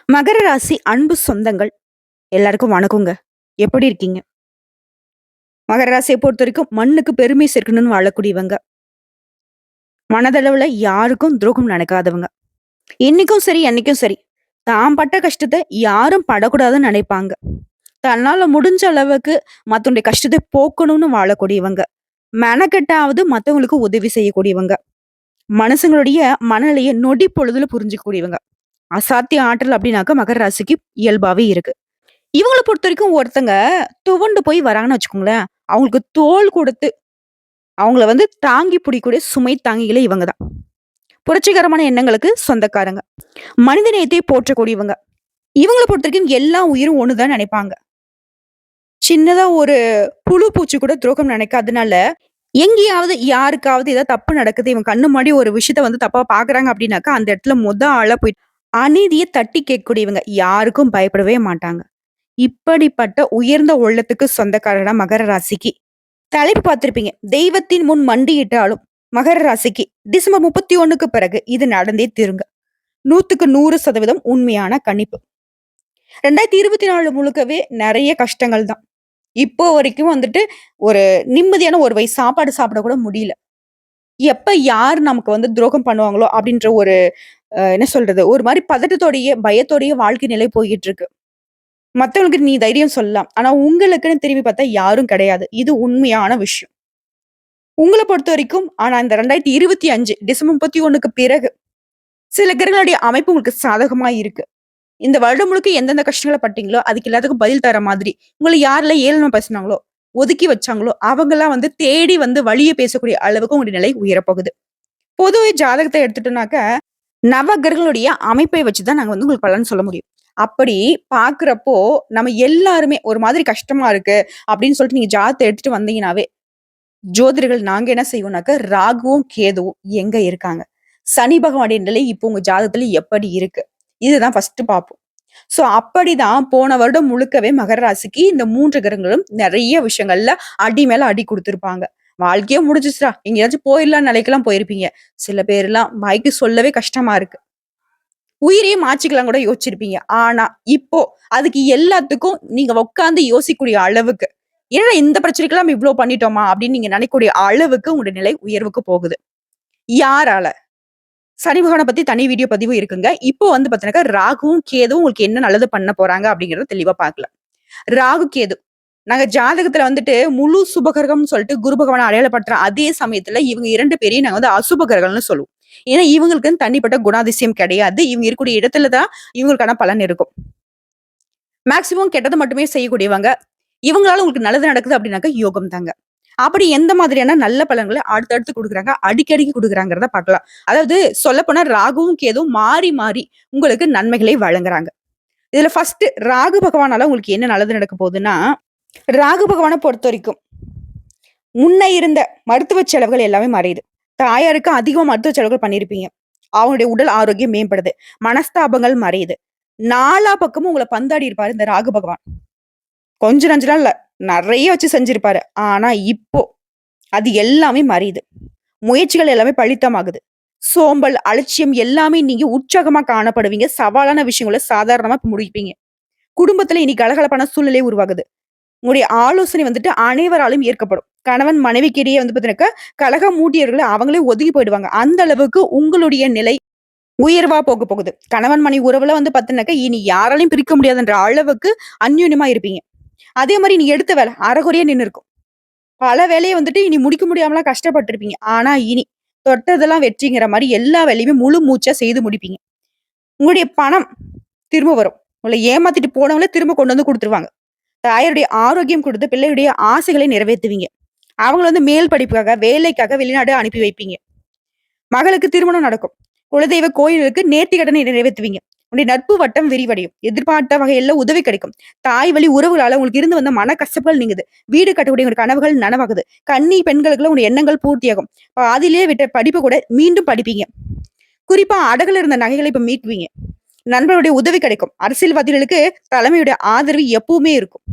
மகர ராசி அன்பு சொந்தங்கள் எல்லாருக்கும் வணக்கங்க. எப்படி இருக்கீங்க? மகர ராசியை பொறுத்த வரைக்கும் மண்ணுக்கு பெருமை சேர்க்கணும்னு வாழக்கூடியவங்க. மனதளவுல யாருக்கும் துரோகம் நினைக்காதவங்க. இன்னைக்கும் சரி, என்னைக்கும் சரி, தான் பட்ட கஷ்டத்தை யாரும் படக்கூடாதுன்னு நினைப்பாங்க. தன்னால முடிஞ்ச அளவுக்கு மத்தவங்களுடைய கஷ்டத்தை போக்கணும்னு வாழக்கூடியவங்க. மெனக்கெட்டாவது மத்தவங்களுக்கு உதவி செய்யக்கூடியவங்க. மனுஷங்களுடைய மனநிலையை நொடி பொழுதுல புரிஞ்சுக்கக்கூடியவங்க. அசாத்திய ஆற்றல் அப்படின்னாக்க மகர ராசிக்கு இயல்பாவே இருக்கு. இவங்கள பொறுத்தவரைக்கும் ஒருத்தங்க துவண்டு போய் வராங்கன்னு வச்சுக்கோங்களேன், அவங்களுக்கு தோள் கொடுத்து, அவங்கள தாங்கி பிடிக்கக்கூடிய சுமை தாங்கிகளே இவங்க தான். புரட்சிகரமான எண்ணங்களுக்கு சொந்தக்காரங்க. மனிதநேயத்தை போற்றக்கூடியவங்க. இவங்கள பொறுத்தவரைக்கும் எல்லா உயிரும் ஒண்ணுதான் நினைப்பாங்க. சின்னதா ஒரு புழு பூச்சி கூட துரோகம் நினைக்காதனால, எங்கேயாவது யாருக்காவது ஏதாவது தப்பு நடக்குது, இவங்க கண்ணு முன்னாடி ஒரு விஷயத்த தப்பா பாக்குறாங்க அப்படின்னாக்கா, அந்த இடத்துல ஆளா போய் அநீதிய தட்டி கேட்கக்கூடியவங்க. யாருக்கும் பயப்படவே மாட்டாங்க. இப்படிப்பட்ட உயர்ந்த உள்ளத்துக்கு சொந்தக்காரனா மகர ராசிக்கு. தலைப்பு பார்த்திருப்பீங்க. தெய்வத்தின் முன் மண்டியிட்டாலும் மகர ராசிக்கு டிசம்பர் 31க்கு பிறகு இது நடந்தே தீருங்க. 100க்கு 100% உண்மையான கணிப்பு. 2024 முழுக்கவே நிறைய கஷ்டங்கள் தான். இப்போ வரைக்கும் ஒரு நிம்மதியான ஒரு சாப்பாடு சாப்பிட கூட முடியல. எப்ப யார் நமக்கு துரோகம் பண்ணுவாங்களோ அப்படின்ற ஒரு என்ன சொல்றது? ஒரு மாரி பதட்டத்தோடயே, பயத்தோடயே வாழ்க்கை நிலை போயிட்டு இருக்கு. மத்தவங்களுக்கு நீ தைரியம் சொல்லலாம். ஆனா உங்களுக்குன்னு திரும்பி பார்த்தா யாரும் கிடையாது. இது உண்மையான விஷயம். உங்கள பொறுத்தவரைக்கும் ஆனா இந்த 2025 டிசம்பர் 31க்கு பிறகு, சில கிரகங்களுடைய அமைப்பு உங்களுக்கு சாதகமா இருக்கு. இந்த வருடம் முழுக்க எந்தெந்த கஷ்டங்கள பட்டீங்களோ, அதுக்கு எல்லாத்துக்கும் பதில் தர மாதிரி, உங்கள யாரெல்லாம் ஏளனம் பேசுனாங்களோ, ஒதுக்கி வச்சாங்களோ, அவங்கலாம் தேடி வழிய பேசக்கூடிய அளவுக்கு உங்களுடைய நிலை உயரப்போகுது. பொதுவே ஜாதகத்த எடுத்துட்டோம்னாக்க, நவ கிரகங்களுடைய அமைப்பை வச்சு தான் நாங்க உங்களுக்கு பலன் சொல்ல முடியும். அப்படி பார்க்கிறப்போ, நம்ம எல்லாருமே ஒரு மாதிரி கஷ்டமா இருக்கு அப்படின்னு சொல்லிட்டு நீங்க ஜாதகத்த எடுத்துட்டு வந்தீங்கன்னாவே, ஜோதிடர்கள் நாங்க என்ன செய்வோம்னாக்க, ராகுவும், கேதுவும் எங்க இருக்காங்க? சனி பகவானுடைய நிலை இப்போ உங்க ஜாதகத்துல எப்படி இருக்கு? இதுதான் ஃபர்ஸ்ட் பார்ப்போம். சோ அப்படிதான் போன வருடம் முழுக்கவே மகர ராசிக்கு இந்த 3 கிரகங்களும் நெறைய விஷயங்கள்ல அடி மேல அடி குடுத்திருப்பாங்க. வாழ்க்கையே முடிஞ்சிச்சுடா, எங்கேயாச்சும் போயிரலாம்னு நிலைக்கெல்லாம் போயிருப்பீங்க. சில பேர்லாம் வாய்க்கு சொல்லவே கஷ்டமா இருக்கு. உயிரையே மாச்சிக்கலாம் கூட யோசிச்சிருப்பீங்க. ஆனா, இப்போ அதுக்கு எல்லாத்துக்கும் நீங்க உட்கார்ந்து யோசிக்கக்கூடிய அளவுக்கு, "என்னடா இந்த பிரச்சனைக்கெல்லாம் நம்ம இவ்ளோ பண்ணிட்டோமா?" அப்படின்னு நீங்க நினைக்கக்கூடிய அளவுக்கு உங்களுடைய நிலை உயர்வுக்கு போகுது. யாரால? சனி பகவான பத்தி தனி வீடியோ பதிவு இருக்குங்க. இப்போ பார்த்தீங்கன்னாக்கா, ராகுவும், கேதுவும் உங்களுக்கு என்ன நல்லது பண்ண போறாங்க அப்படிங்கிறத தெளிவா பார்க்கலாம். ராகு, கேது. நாங்க ஜாதகத்துல முழு சுபகிரகம்னு சொல்லிட்டு குரு பகவான அடையாளப்படுத்துற அதே சமயத்துல இவங்க 2 பேரையும் நாங்க அசுப கிரகங்கள்னு சொல்லுவோம். ஏன்னா இவங்களுக்குன்னு தனிப்பட்ட குணாதிசயம் கிடையாது. இவங்க இருக்கக்கூடிய இடத்துல தான் இவங்களுக்கான பலன் இருக்கும். மேக்ஸிமம் கெட்டது மட்டுமே செய்யக்கூடியவங்க. இவங்களால உங்களுக்கு நல்லது நடக்குது அப்படின்னாக்கா யோகம் தாங்க. அப்படி எந்த மாதிரியான நல்ல பலன்கள அடுத்தடுத்து குடுக்குறாங்க, அடிக்கடிக்கு குடுக்குறாங்கிறத பார்க்கலாம். அதாவது சொல்லப்போனா ராகுவும், கேதுவும் மாறி, மாறி உங்களுக்கு நன்மைகளை வழங்குறாங்க. இதுல ஃபர்ஸ்ட் ராகு பகவானால உங்களுக்கு என்ன நல்லது நடக்க போகுதுன்னா, ராகு பகவான பொறுத்தவரைக்கும், முன்ன இருந்த மருத்துவ செலவுகள் எல்லாமே மறையுது. தாயாருக்கு அதிகமா மருத்துவ செலவுகள் பண்ணியிருப்பீங்க. அவங்களுடைய உடல் ஆரோக்கியம் மேம்படுது. மனஸ்தாபங்கள் மறையுது. நாலா பக்கமும் உங்கள பந்தாடி இருப்பாரு இந்த ராகு பகவான். கொஞ்சம் நஞ்சம்லாம் இல்ல. நெறைய வச்சு செஞ்சிருப்பாரு. ஆனா இப்போ, அது எல்லாமே மறையுது. முயற்சிகள் எல்லாமே பலித்தமாகுது. சோம்பல், அலட்சியம் எல்லாமே நீங்க உற்சாகமா காணப்படுவீங்க. சவாலான விஷயங்கள சாதாரணமா முடிப்பீங்க. குடும்பத்துல இனி கலகலப்பான சூழ்நிலை உருவாகுது. உங்களுடைய ஆலோசனை அனைவராலும் ஏற்கப்படும். கணவன் மனைவிக்கிடையே பார்த்தீங்கன்னாக்கா, கலகம் மூட்டியவர்கள அவங்களே ஒதுங்கி போயிடுவாங்க. அந்த அளவுக்கு உங்களுடைய நிலை உயர்வா போகுது. கணவன் மனைவி உறவுல பார்த்தீங்கன்னாக்கா, இனி யாராலயும் பிரிக்க முடியாதுன்ற அளவுக்கு அந்யோன்யமா இருப்பீங்க. அதே மாரி நீ எடுத்த வேலை அரைகுறையா நின்னு இருக்கும். பல வேலைய இனி முடிக்க முடியாமலாம் கஷ்டப்பட்டுருப்பீங்க. ஆனா இனி தொட்டதெல்லாம் வெற்றிங்கிற மாரி எல்லா வேலையுமே முழு மூச்சா செய்து முடிப்பீங்க. உங்களுடைய பணம் திரும்ப வரும். உங்கள ஏமாத்திட்டு போனவங்கள திரும்ப கொண்டு குடுத்துருவாங்க. தாயாருடைய ஆரோக்கியம் கொடுத்து பிள்ளையுடைய ஆசைகளை நிறைவேத்துவீங்க. அவங்கள மேல் படிப்புக்காக, வேலைக்காக வெளிநாடு அனுப்பி வைப்பீங்க. மகளுக்கு திருமணம் நடக்கும். குலதெய்வ கோயிலுக்கு நேர்த்திக்கடனை நிறைவேத்துவீங்க. உங்களுடைய நட்பு வட்டம் விரிவடையும். எதிர்பார்த்த வகையில உதவி கிடைக்கும். தாய் வழி உறவுகளால உங்களுக்கு இருந்து வந்த மனக்கசப்புகள் நீங்குது. வீடு கட்டக்கூடிய உங்க கனவுகள் நனவாகுது. கன்னி பெண்களுக்குள்ள உங்களுடைய எண்ணங்கள் பூர்த்தியாகும். பாதியிலேயே விட்ட படிப்பு கூட மீண்டும் படிப்பீங்க. குறிப்பா அடகுல இருந்த நகைகளை இப்ப மீட்பீங்க. நண்பருடைய உதவி கிடைக்கும். அரசியல்வாதிகளுக்கு தலைமையுடைய ஆதரவு எப்பவுமே இருக்கும்.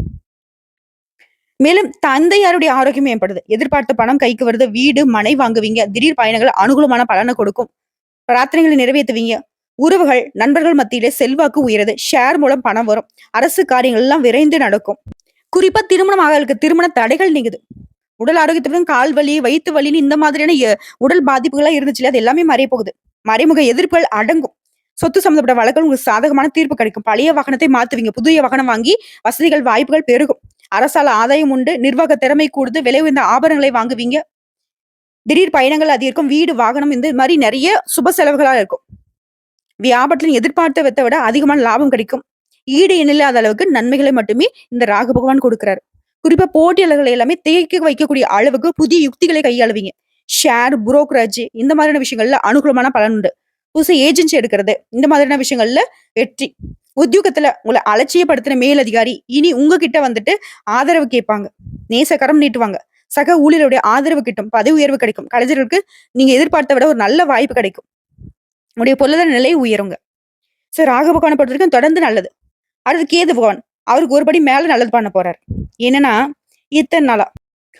மேலும் தந்தையாருடைய ஆரோக்கியம் மேம்படுது. எதிர்பார்த்த பணம் கைக்கு வருது. வீடு, மனை வாங்குவீங்க. திடீர் பயணங்கள் அனுகூலமான பலனை கொடுக்கும். பிரார்த்தனைகளை நிறைவேத்துவீங்க. உறவுகள், நண்பர்கள் மத்தியிலே செல்வாக்கு உயருது. ஷேர் மூலம் பணம் வரும். அரசு காரியங்கள் எல்லாம் விரைந்து நடக்கும். குறிப்பா திருமணம் ஆகாதவர்களுக்கு திருமண தடைகள் நீங்குது. உடல் ஆரோக்கியத்துடன் கால் வலி, வயித்து வலின்னு இந்த மாதிரியான உடல் பாதிப்புகள்லாம் இருந்துச்சுல்ல, அது எல்லாமே மறைய போகுது. மறைமுக எதிர்ப்புகள் அடங்கும். சொத்து சம்மந்தப்பட்ட வழக்குகள் உங்களுக்கு சாதகமான தீர்ப்பு கிடைக்கும். பழைய வாகனத்தை மாத்துவீங்க. புதிய வாகனம் வாங்கி வசதிகள், வாய்ப்புகள் பெருகும். அரசால ஆதாயம் உண்டு. நிர்வாக திறமை கூடுது. விலை உயர்ந்த ஆபரணங்களை வாங்குவீங்க. திடீர் பயணங்கள் அதிகரிக்கும். வீடு, வாகனம் இந்த மாரி நெறைய சுப செலவுகளா இருக்கும். வியாபாரத்துல எதிர்பார்த்தத விட அதிகமான லாபம் கிடைக்கும். ஈடு இணையில்லாத அளவுக்கு நன்மைகளை மட்டுமே இந்த ராகு பகவான் கொடுக்கிறாரு. குறிப்பா போட்டியாளர்கள் எல்லாமே தேக்கி வைக்கக்கூடிய அளவுக்கு புதிய யுக்திகளை கையாளுவீங்க. ஷேர், புரோக்கரேஜ் இந்த மாதிரியான விஷயங்கள்ல அனுகூலமான பலன் உண்டு. புதுசா ஏஜென்சி எடுக்கிறது இந்த மாதிரியான விஷயங்கள்ல வெற்றி. உத்தியோகத்துல உங்களை அலட்சியப்படுத்தின மேலதிகாரி இனி உங்ககிட்ட வந்துட்டு ஆதரவு கேட்பாங்க. நேசக்கரம் நீட்டுவாங்க. சக ஊழியருடைய ஆதரவு கிட்டும். பதவி உயர்வு கிடைக்கும். கலைஞர்களுக்கு நீங்க எதிர்பார்த்த விட ஒரு நல்ல வாய்ப்பு கிடைக்கும். உங்களுடைய பொருளாதார நிலை உயருங்க. ராகு பகவானை பொறுத்த வரைக்கும் தொடர்ந்து நல்லது. அடுத்து கேது பகவான். அவருக்கு ஒரு படி மேல நல்லது பண்ண போறாரு. என்னன்னா, இத்தனை நாளா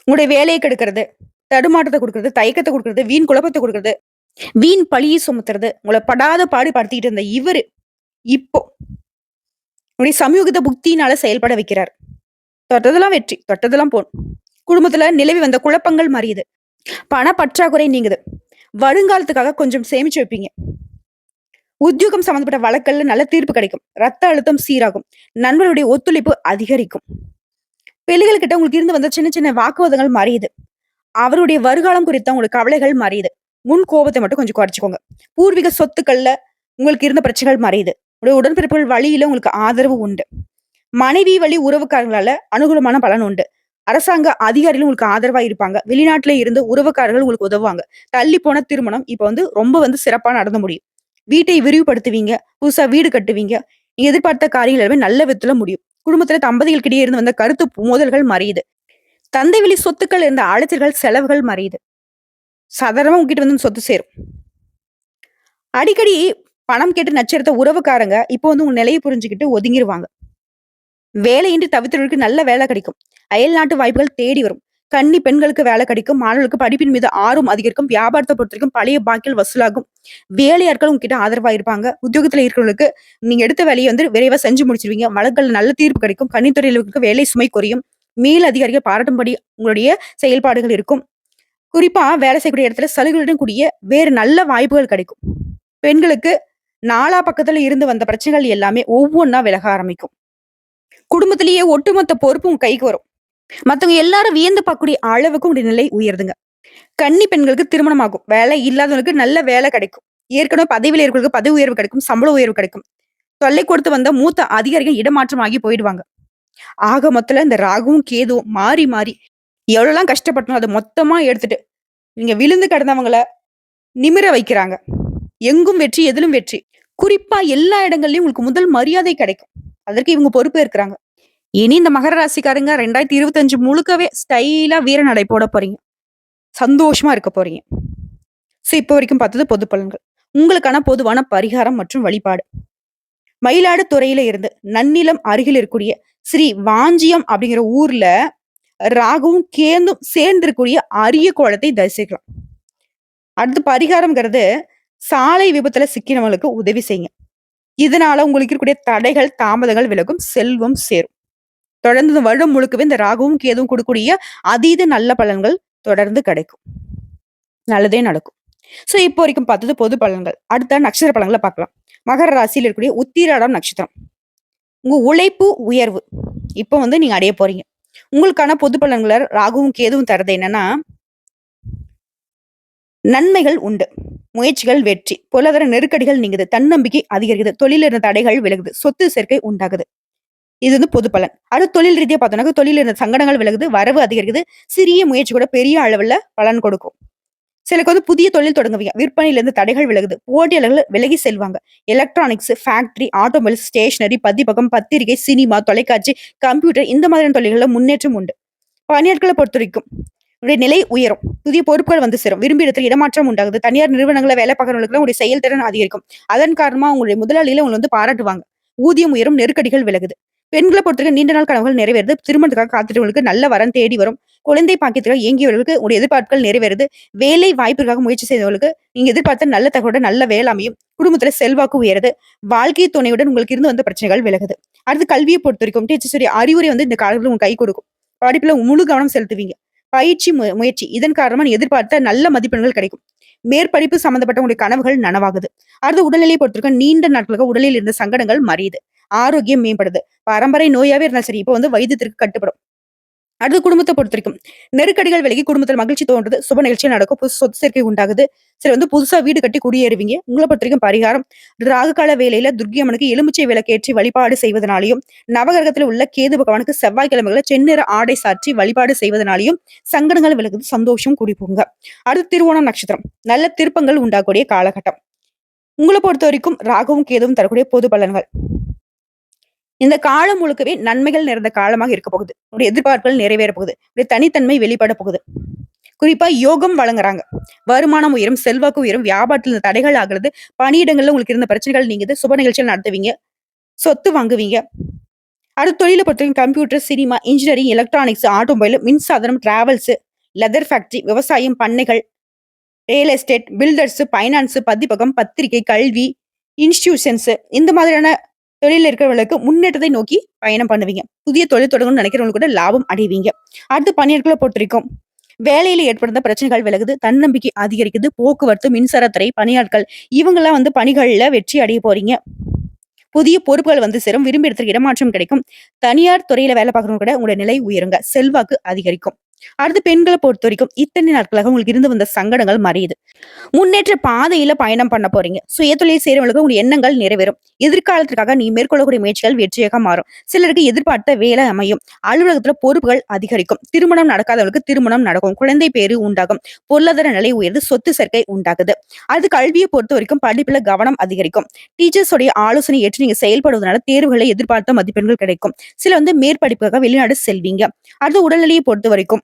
உங்களுடைய வேலையை கெடுக்கிறது, தடுமாற்றத்தை கொடுக்கறது, தயக்கத்தை கொடுக்கறது, வீண் குழப்பத்தை கொடுக்கறது, வீண் பழியை சுமத்துறது, உங்களை படாத பாடு படுத்திக்கிட்டு இருந்த இவரு இப்போ உங்களுடைய சமயோகித புக்தியினால செயல்பட வைக்கிறார். தொட்டதெல்லாம் வெற்றி, தொட்டதெல்லாம் போன். குடும்பத்துல நிலவி வந்த குழப்பங்கள் மறியுது. பண பற்றாக்குறை நீங்குது. வருங்காலத்துக்காக கொஞ்சம் சேமிச்சு வைப்பீங்க. உத்தியோகம் சம்பந்தப்பட்ட வழக்கல்ல நல்ல தீர்ப்பு கிடைக்கும். ரத்த அழுத்தம் சீராகும். நண்பர்களுடைய ஒத்துழைப்பு அதிகரிக்கும். பிள்ளைகள் கிட்ட உங்களுக்கு இருந்து வந்த சின்ன சின்ன வாக்குவாதங்கள் மறையுது. அவருடைய வருகாலம் குறித்த உங்களுக்கு கவலைகள் மறையுது. முன் கோபத்தை மட்டும் கொஞ்சம் குறைச்சிக்கோங்க. பூர்வீக சொத்துக்கள்ல உங்களுக்கு இருந்த பிரச்சனைகள் மறையுது. உடைய உடன்பிறப்புகள் வழியில உங்களுக்கு ஆதரவு உண்டு. மனைவி வழி உறவுக்காரங்களால அனுகூலமான பலன் உண்டு. அரசாங்க அதிகாரிகள் உங்களுக்கு ஆதரவா இருப்பாங்க. வெளிநாட்டுல இருந்து உறவுக்காரர்கள் உங்களுக்கு உதவுவாங்க. தள்ளி போன திருமணம் இப்ப ரொம்ப சிறப்பா நடந்து முடியும். வீட்டை விரிவுபடுத்துவீங்க. புதுசா வீடு கட்டுவீங்க. நீங்க எதிர்பார்த்த காரியங்கள் எல்லாமே நல்ல விதத்துல முடியும். குடும்பத்துல தம்பதிகளுக்கிடையே இருந்து வந்த கருத்து மோதல்கள் மறையுது. தந்தை வழி சொத்துக்கள் இருந்த அலைச்சல்கள், செலவுகள் மறையுது. சாதாரணமா உங்ககிட்ட வந்து சொத்து சேரும். அடிக்கடி பணம் கேட்டு நச்சரித்த உறவுக்காரங்க இப்போ உங்க நிலையை புரிஞ்சுக்கிட்டு ஒதுங்கிருவாங்க. வேலையின்றி தவிர்த்தவர்களுக்கு நல்ல வேலை கிடைக்கும். அயல் நாட்டு வாய்ப்புகள் தேடி வரும். கன்னி பெண்களுக்கு வேலை கிடைக்கும். மாணவர்களுக்கு படிப்பின் மீது ஆர்வம் அதிகரிக்கும். வியாபாரத்தை பொறுத்த வரைக்கும் பழைய பாக்கில் வசூலாகும். வேலையாட்கள் உங்ககிட்ட ஆதரவா இருப்பாங்க. உத்தியோகத்துல இருக்கிறவங்களுக்கு நீங்க எடுத்த வேலையை விரைவா செஞ்சு முடிச்சிருவீங்க. வழக்குகள் நல்ல தீர்ப்பு கிடைக்கும். கன்னித்துறையிலுக்கு வேலை சுமை குறையும். மேல் அதிகாரிகள் பாராட்டும்படி உங்களுடைய செயல்பாடுகள் இருக்கும். குறிப்பா வேலை செய்யக்கூடிய இடத்துல சலுகைகளுடன் கூடிய வேறு நல்ல வாய்ப்புகள் கிடைக்கும். பெண்களுக்கு நாலா பக்கத்துல இருந்து வந்த பிரச்சனைகள் எல்லாமே ஒவ்வொன்னா விலக ஆரம்பிக்கும். குடும்பத்திலேயே ஒட்டுமொத்த பொறுப்பு உங்க கைக்கு வரும். மத்தவங்க எல்லாரும் வியந்து பார்க்கக்கூடிய அளவுக்கு உங்களுடைய நிலை உயருதுங்க. கன்னி பெண்களுக்கு திருமணம் ஆகும். வேலை இல்லாதவங்களுக்கு நல்ல வேலை கிடைக்கும். ஏற்கனவே பதவியில் இருக்கிறவங்களுக்கு பதவி உயர்வு கிடைக்கும். சம்பள உயர்வு கிடைக்கும். தொல்லை கொடுத்து வந்த மூத்த அதிகாரிகள் இடமாற்றம் ஆகி போயிடுவாங்க. ஆக மொத்தத்துல இந்த ராகுவும் கேதுவும் மாறி மாறி எவ்வளவுலாம் கஷ்டப்பட்டோம் அதை மொத்தமா எடுத்துட்டு நீங்க விழுந்து கிடந்தவங்கள நிமிர வைக்கிறாங்க. எங்கும் வெற்றி, எதிலும் வெற்றி. குறிப்பா எல்லா இடங்கள்லயும் உங்களுக்கு முதல் மரியாதை கிடைக்கும். அதற்கு இவங்க பொறுப்பு இருக்கிறாங்க. இனி இந்த மகர ராசிக்காரங்க 2025 முழுக்கவே ஸ்டைலா வீர நடை போட போறீங்க. சந்தோஷமா இருக்க போறீங்க. இப்ப வரைக்கும் பார்த்தது பொது பலன்கள். உங்களுக்கான பொதுவான பரிகாரம் மற்றும் வழிபாடு. மயிலாடுதுறையில இருந்து நன்னிலம் அருகில் இருக்கக்கூடிய ஸ்ரீ வாஞ்சியம் அப்படிங்கிற ஊர்ல ராகுவும் கேந்தும் சேர்ந்து இருக்கக்கூடிய அரிய கோலத்தை தரிசிக்கலாம். அடுத்து பரிகாரம்ங்கிறது சாலை விபத்துல சிக்கினவங்களுக்கு உதவி செய்யுங்க. இதனால உங்களுக்கு இருக்கக்கூடிய தடைகள், தாமதங்கள் விலகும். செல்வம் சேரும். தொடர்ந்து இந்த வருடம் முழுக்கவே இந்த ராகுவும் கேதுவும் கொடுக்கக்கூடிய அதீத நல்ல பலன்கள் தொடர்ந்து கிடைக்கும். நல்லதே நடக்கும். இப்போ வரைக்கும் பார்த்தது பொது பலன்கள். அடுத்த நட்சத்திர பலன்களை பார்க்கலாம். மகர ராசியில் இருக்கக்கூடிய உத்திராடம் நட்சத்திரம். உங்க உழைப்பு உயர்வு இப்போ நீங்க அடைய போறீங்க. உங்களுக்கான பொது பலன்களை ராகுவும் கேதுவும் தரது என்னன்னா, நன்மைகள் உண்டு. முயற்சிகள் வெற்றி. பொருளாதார நெருக்கடிகள் நீங்குது. தன்னம்பிக்கை அதிகரிக்குது. தொழில் இருந்த தடைகள் விலகுது. சொத்து சேர்க்கை உண்டாகுது. இது பொது பலன். அடுத்து தொழில் ரீதியா பார்த்தோம்னா தொழில் இருந்த சங்கடங்கள் விலகுது. வரவு அதிகரிக்குது. சிறிய முயற்சி கூட பெரிய அளவுல பலன் கொடுக்கும். சிலருக்கு புதிய தொழில் தொடங்குவீங்க. விற்பனையில இருந்து தடைகள் விலகுது. போட்டியாளர்கள் விலகி செல்வாங்க. எலக்ட்ரானிக்ஸ், ஃபேக்டரி, ஆட்டோமொபைல், ஸ்டேஷனரி, பதிப்பகம், பத்திரிகை, சினிமா, தொலைக்காட்சி, கம்ப்யூட்டர் இந்த மாதிரியான தொழில்கள்ல முன்னேற்றம் உண்டு. பணியாட்களை பொறுத்த வரைக்கும் நிலை உயரும். புதிய பொறுப்புகள் சேரும். விரும்பிய இடத்துல இடமாற்றம் உண்டாகுது. தனியார் நிறுவனங்களை வேலை பார்க்கறவங்களுக்கு உங்களுடைய செயல்திறன் அதிகரிக்கும். அதன் காரணமா உங்களுடைய முதலாளியில உங்களை பாராட்டுவாங்க. ஊதியம் உயரும். நெருக்கடிகள் விலகுது. பெண்கள பொறுத்தவரைக்கும் நீண்ட நாள் கனவுகள் நிறைவேறுது. திருமணத்துக்காக காத்துட்டவங்களுக்கு நல்ல வரன் தேடி வரும். குழந்தை பாக்கியத்துக்காக ஏங்கியவர்களுக்கு உங்களுடைய எதிர்பார்ப்புகள் நிறைவேறுது. வேலை வாய்ப்பிற்காக முயற்சி செய்தவர்களுக்கு நீங்க எதிர்பார்த்த நல்ல தகவலுடன் நல்ல வேலை அமையும். குடும்பத்துல செல்வாக்கு உயருது. வாழ்க்கை துணையுடன் உங்களுக்கு இருந்து வந்த பிரச்சனைகள் விலகுது. அடுத்து கல்வியை பொறுத்தவரைக்கும் டீச்சர்ஸுடைய அறிவுரை இந்த காலத்துல உங்களுக்கு கை கொடுக்கும். படிப்புல முழு கவனம் செலுத்துவீங்க. பயிற்சி முயற்சி இதன் காரணமா நீ எதிர்பார்த்த நல்ல மதிப்பெண்கள் கிடைக்கும். மேற்படிப்பு சம்பந்தப்பட்ட உங்களுடைய கனவுகள் நனவாகுது. அடுத்து உடல்நிலையை பொறுத்தவரைக்கும் நீண்ட நாட்களுக்கு உடலில் இருந்த சங்கடங்கள் மறையுது. ஆரோக்கியம் மேம்படுது. பரம்பரை நோயாவே இருந்தாலும் சரி, இப்போ வைத்தியத்திற்கு கட்டுப்படும். அடுத்து குடும்பத்தை பொறுத்தவரைக்கும் நெருக்கடிகள் விலகி குடும்பத்தில் மகிழ்ச்சி தோன்றுது. சுப நிகழ்ச்சியா நடக்கும். புது சொத்து சேர்க்கை உண்டாகுது. சரி புதுசா வீடு கட்டி குடியேறுவீங்க. உங்களை பொறுத்தவரைக்கும் பரிகாரம் ராகுகால வேலையில துர்க்கை அம்மனுக்கு எலுமிச்சை விளக்கேற்றி வழிபாடு செய்வதனாலையும், நவகிரகத்தில் உள்ள கேது பகவானுக்கு செவ்வாய்க்கிழமைகளை செந்நிற ஆடை சாற்றி வழிபாடு செய்வதனாலையும் சங்கடங்கள் விலகுது. சந்தோஷம் கூடி போங்க. அடுத்து திருவோணம் நட்சத்திரம் நல்ல திருப்பங்கள் உண்டாகக்கூடிய காலகட்டம். உங்களை பொறுத்த வரைக்கும் ராகுவும் கேதுவும் தரக்கூடிய பொது பலன்கள். இந்த காலம் முழுக்கவே நன்மைகள் நிறைந்த காலமாக இருக்க போகுது. உடைய எதிர்பார்ப்புகள் நிறைவேற போகுது. உடைய தனித்தன்மை வெளிப்பட போகுது. குறிப்பா யோகம் வழங்குறாங்க. வருமானம் உயரும், செல்வாக்கு உயரும், வியாபாரத்தில் இந்த தடைகள் ஆகுறது, பணியிடங்கள்ல உங்களுக்கு இருந்த பிரச்சனைகள் நீங்குது, சுப நிகழ்ச்சிகள் நடத்துவீங்க, சொத்து வாங்குவீங்க. அடுத்த தொழிலை பொறுத்தவரைக்கும் computer, cinema, engineering, electronics, automobile, மின்சாதனம், டிராவல்ஸ், லெதர் ஃபேக்டரி, விவசாயம், பண்ணைகள், ரியல் எஸ்டேட், பில்டர்ஸ், பைனான்ஸ், பதிப்பகம், பத்திரிகை, கல்வி, இன்ஸ்டிடியூஷன்ஸ் இந்த மாதிரியான தொழில் இருக்கிறவங்களுக்கு முன்னேற்றத்தை நோக்கி பயணம் பண்ணுவீங்க. புதிய தொழில் தொடங்கணும்னு நினைக்கிறவங்களுக்கு கூட லாபம் அடைவீங்க. அடுத்து பணியாட்களை பொறுத்திருக்கும் வேலையில ஏற்படுத்த பிரச்சனைகள் விலகுது, தன்னம்பிக்கை அதிகரிக்குது. போக்குவரத்து, மின்சாரத்துறை, பணியாட்கள் இவங்கெல்லாம் பணிகள்ல வெற்றி அடைய போறீங்க. புதிய பொறுப்புகள் சேரும். விரும்பி இடத்துக்கு இடமாற்றம் கிடைக்கும். தனியார் துறையில வேலை பார்க்கறவங்க கூட உங்களுடைய நிலை உயருங்க. செல்வாக்கு அதிகரிக்கும். அடுத்து பெண்களை பொறுத்த வரைக்கும் இத்தனை நாட்களாக உங்களுக்கு இருந்து வந்த சங்கடங்கள் மறையுது. முன்னேற்ற பாதையில பயணம் பண்ண போறீங்க. சுயதொழில் செய்யறவங்களுக்கு உங்களுடைய எண்ணங்கள் நிறைவேறும். எதிர்காலத்திற்காக நீ மேற்கொள்ளக்கூடிய முயற்சிகள் வெற்றியாக மாறும். சிலருக்கு எதிர்பார்த்த வேலை அமையும். அலுவலகத்துல பொறுப்புகள் அதிகரிக்கும். திருமணம் நடக்காதவர்களுக்கு திருமணம் நடக்கும். குழந்தை பேரு உண்டாகும். பொருளாதார நிலை உயர்ந்து சொத்து சேர்க்கை உண்டாகுது. அது கல்வியை பொறுத்த வரைக்கும் படிப்புல கவனம் அதிகரிக்கும். டீச்சர்ஸ் உடைய ஆலோசனை ஏற்று நீங்க செயல்படுவதனால தேர்வுகளை எதிர்பார்த்த மதிப்பெண்கள் கிடைக்கும். சில மேற்படிப்புக்காக வெளிநாடு செல்வீங்க. அடுத்து உடல்நிலையை பொறுத்த வரைக்கும்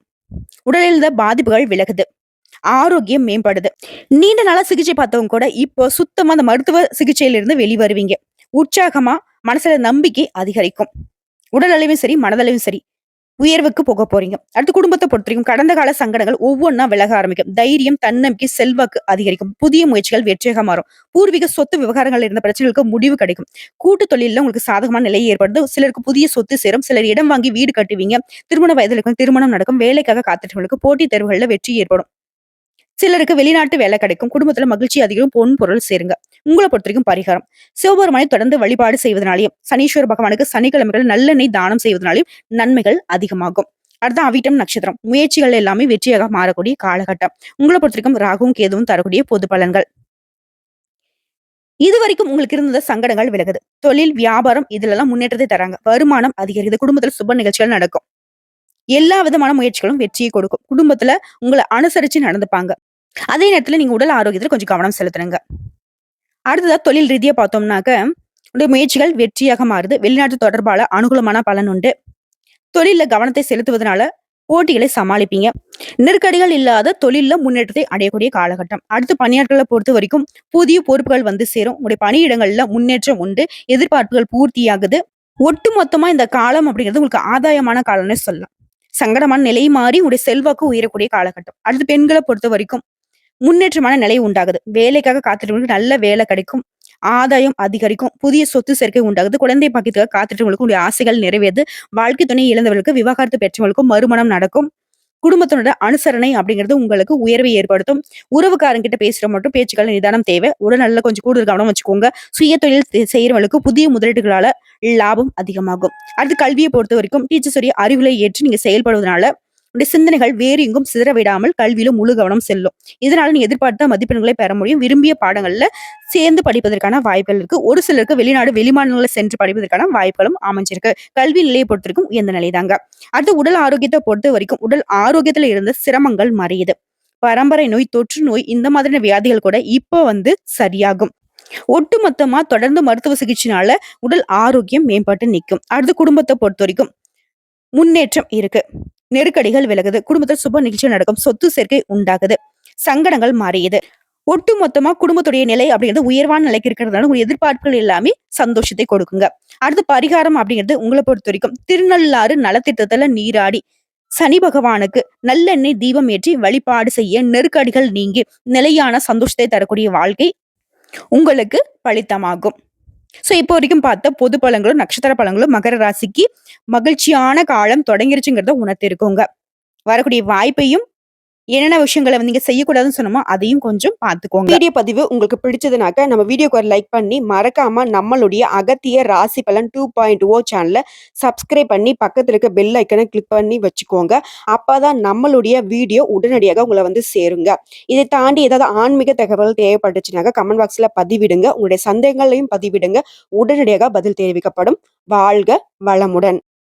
உடலில் பாதிப்புகள் விலகுது. ஆரோக்கியம் மேம்படுது. நீண்ட நாளா சிகிச்சை பார்த்தவங்க கூட இப்போ சுத்தமா அந்த மருத்துவ சிகிச்சையிலிருந்து வெளிவருவீங்க. உற்சாகமா மனசுல நம்பிக்கை அதிகரிக்கும். உடல் அளவும் சரி, மனதளவும் சரி உயர்வுக்கு போக போறீங்க. அடுத்து குடும்பத்தை பொறுத்தவரைக்கும் கடந்த கால சங்கடங்கள் ஒவ்வொன்றா விலக ஆரம்பிக்கும். தைரியம், தன்னம்பிக்கை, செல்வாக்கு அதிகரிக்கும். புதிய முயற்சிகள் வெற்றியாக மாறும். பூர்வீக சொத்து விவகாரங்கள் இருந்த பிரச்சனைகளுக்கு முடிவு கிடைக்கும். கூட்டு தொழில உங்களுக்கு சாதகமான நிலை ஏற்படுது. சிலருக்கு புதிய சொத்து சேரும். சிலர் இடம் வாங்கி வீடு கட்டுவீங்க. திருமண வயதில் இருக்கும் திருமணம் நடக்கும். வேலைக்காக காத்துட்டவங்களுக்கு போட்டித் தேர்வுகள்ல வெற்றி ஏற்படும். சிலருக்கு வெளிநாட்டு வேலை கிடைக்கும். குடும்பத்துல மகிழ்ச்சி அதிகம். பொன் பொருள் சேருங்க. உங்களை பொறுத்தவரைக்கும் பரிகாரம் சிவபெருமானை தொடர்ந்து வழிபாடு செய்வதனாலையும், சனீஸ்வர பகவானுக்கு சனிக்கிழமைகள் நல்லெண்ணெய் தானம் செய்வதனாலையும் நன்மைகள் அதிகமாகும். அடுத்த அவிட்டம் நட்சத்திரம் முயற்சிகள் எல்லாமே வெற்றியாக மாறக்கூடிய காலகட்டம். உங்களை பொறுத்தவரைக்கும் ராகுவும் கேதுவும் தரக்கூடிய பொது பலன்கள். இதுவரைக்கும் உங்களுக்கு இருந்த சங்கடங்கள் விலகுது. தொழில், வியாபாரம் இதுல எல்லாம் முன்னேற்றத்தை தராங்க. வருமானம் அதிகரிக்குது. குடும்பத்துல சுப நிகழ்ச்சிகள் நடக்கும். எல்லா விதமான முயற்சிகளும் வெற்றியை கொடுக்கும். குடும்பத்துல உங்களை அனுசரிச்சு நடந்துப்பாங்க. அதே நேரத்துல நீங்க உடல் ஆரோக்கியத்துல கொஞ்சம் கவனம் செலுத்துறங்க. அடுத்ததா தொழில் ரீதியா பார்த்தோம்னாக்க உடைய முயற்சிகள் வெற்றியாக மாறுது. வெளிநாட்டு தொடர்பால அனுகூலமான பலன் உண்டு. தொழில கவனத்தை செலுத்துவதனால போட்டிகளை சமாளிப்பீங்க. நெருக்கடிகள் இல்லாத தொழில முன்னேற்றத்தை அடையக்கூடிய காலகட்டம். அடுத்து பணியாட்களை பொறுத்த வரைக்கும் புதிய பொறுப்புகள் சேரும். உங்களுடைய பணியிடங்கள்ல முன்னேற்றம் உண்டு. எதிர்பார்ப்புகள் பூர்த்தியாகுது. ஒட்டு மொத்தமா இந்த காலம் அப்படிங்கிறது உங்களுக்கு ஆதாயமான காலம்னு சொல்லலாம். சங்கடமான நிலை மாறி உங்களுடைய செல்வாக்கு உயரக்கூடிய காலகட்டம். அடுத்து பெண்களை பொறுத்த வரைக்கும் முன்னேற்றமான நிலை உண்டாகுது. வேலைக்காக காத்துட்டவங்களுக்கு நல்ல வேலை கிடைக்கும். ஆதாயம் அதிகரிக்கும். புதிய சொத்து சேர்க்கை உண்டாகுது. குழந்தை பாக்கியத்துக்காக காத்துட்டவங்களுக்கு உங்களுடைய ஆசைகள் நிறைவேறுது. வாழ்க்கை துணை இழந்தவர்களுக்கு, விவாகரத்து பெற்றவங்களுக்கும் மறுமணம் நடக்கும். குடும்பத்தினோட அனுசரணை அப்படிங்கிறது உங்களுக்கு உயர்வை ஏற்படுத்தும். உறவுக்காரங்கிட்ட பேசுற மட்டும் பேச்சுக்கள் நிதானம் தேவை. உடல்நல கொஞ்சம் கூடுதல் கவனம் வச்சுக்கோங்க. சுய தொழில் செய்யறவங்களுக்கு புதிய முதலீடுகளால லாபம் அதிகமாகும். அடுத்து கல்வியை பொறுத்த வரைக்கும் டீச்சர்ஸுடைய அறிவுரை ஏற்று நீங்க செயல்படுவதனால உடைய சிந்தனைகள் வேறு எங்கும் சிதற விடாமல் கல்வியில முழு கவனம் செல்லும். இதனால நீ எதிர்பார்த்த மதிப்பெண்களை பெற முடியும். விரும்பிய பாடங்கள்ல சேர்ந்து படிப்பதற்கான வாய்ப்புகள் இருக்கு. ஒரு சிலருக்கு வெளிநாடு, வெளிமாநிலங்களை சென்று படிப்பதற்கான வாய்ப்புகளும் அமைஞ்சிருக்கு. கல்வி நிலையை பொறுத்திருக்கும் உயர்ந்த நிலைதாங்க. அடுத்து உடல் ஆரோக்கியத்தை பொறுத்த வரைக்கும் உடல் ஆரோக்கியத்துல இருந்த சிரமங்கள் மறையுது. பரம்பரை நோய், தொற்று நோய் இந்த மாதிரியான வியாதிகள் கூட இப்போ சரியாகும். ஒட்டுமொத்தமா தொடர்ந்து மருத்துவ சிகிச்சைனால உடல் ஆரோக்கியம் மேம்பட்டு நிற்கும். அடுத்து குடும்பத்தை பொறுத்த வரைக்கும் முன்னேற்றம் இருக்கு. நெருக்கடிகள் விலகுது. குடும்பத்தில் சுப நிகழ்ச்சி நடக்கும். சொத்து சேர்க்கை உண்டாகுது. சங்கடங்கள் மாறியது. ஒட்டுமொத்தமா குடும்பத்துடைய நிலை அப்படிங்கிறது உயர்வான நிலைக்கு இருக்கிறதுனால உங்க எதிர்பார்ப்புகள் எல்லாமே சந்தோஷத்தை கொடுக்குங்க. அடுத்து பரிகாரம் அப்படிங்கிறது உங்கள பொறுத்தவரைக்கும் திருநள்ளாறு நலத்திட்டத்துல நீராடி, சனி பகவானுக்கு நல்லெண்ணெய் தீபம் ஏற்றி வழிபாடு செய்ய நெருக்கடிகள் நீங்கி நிலையான சந்தோஷத்தை தரக்கூடிய வாழ்க்கை உங்களுக்கு பலித்தமாகும். இப்போ வரைக்கும் பார்த்த பொது பலன்களும், நட்சத்திர பலன்களும் மகர ராசிக்கு மகிழ்ச்சியான காலம் தொடங்கிருச்சுங்கிறத உணர்த்திருக்குங்க. வரக்கூடிய வாய்ப்பையும் என்னென்ன விஷயங்கள நீங்க செய்யக்கூடாதுன்னு சொன்னோமோ, அதையும் கொஞ்சம் பார்த்துக்கோங்க. வீடியோ பதிவு உங்களுக்கு பிடிச்சதுனாக்க, நம்ம வீடியோக்கு ஒரு லைக் பண்ணி, மறக்காம நம்மளுடைய அகத்திய ராசி பலன் 2.0 சேனல சப்ஸ்கிரைப் பண்ணி, பக்கத்துல இருக்க பெல் ஐக்கன கிளிக் பண்ணி வச்சுக்கோங்க. அப்பதான் நம்மளுடைய வீடியோ உடனடியாக உங்கள வந்து சேருங்க. இதை தாண்டி ஏதாவது ஆன்மீக தகவல் தேவைப்பட்டுச்சுனாக்க, கமெண்ட் பாக்ஸ்ல பதிவிடுங்க. உங்களுடைய சந்தேகங்களையும் பதிவிடுங்க. உடனடியாக பதில் தெரிவிக்கப்படும். வாழ்க வளமுடன்.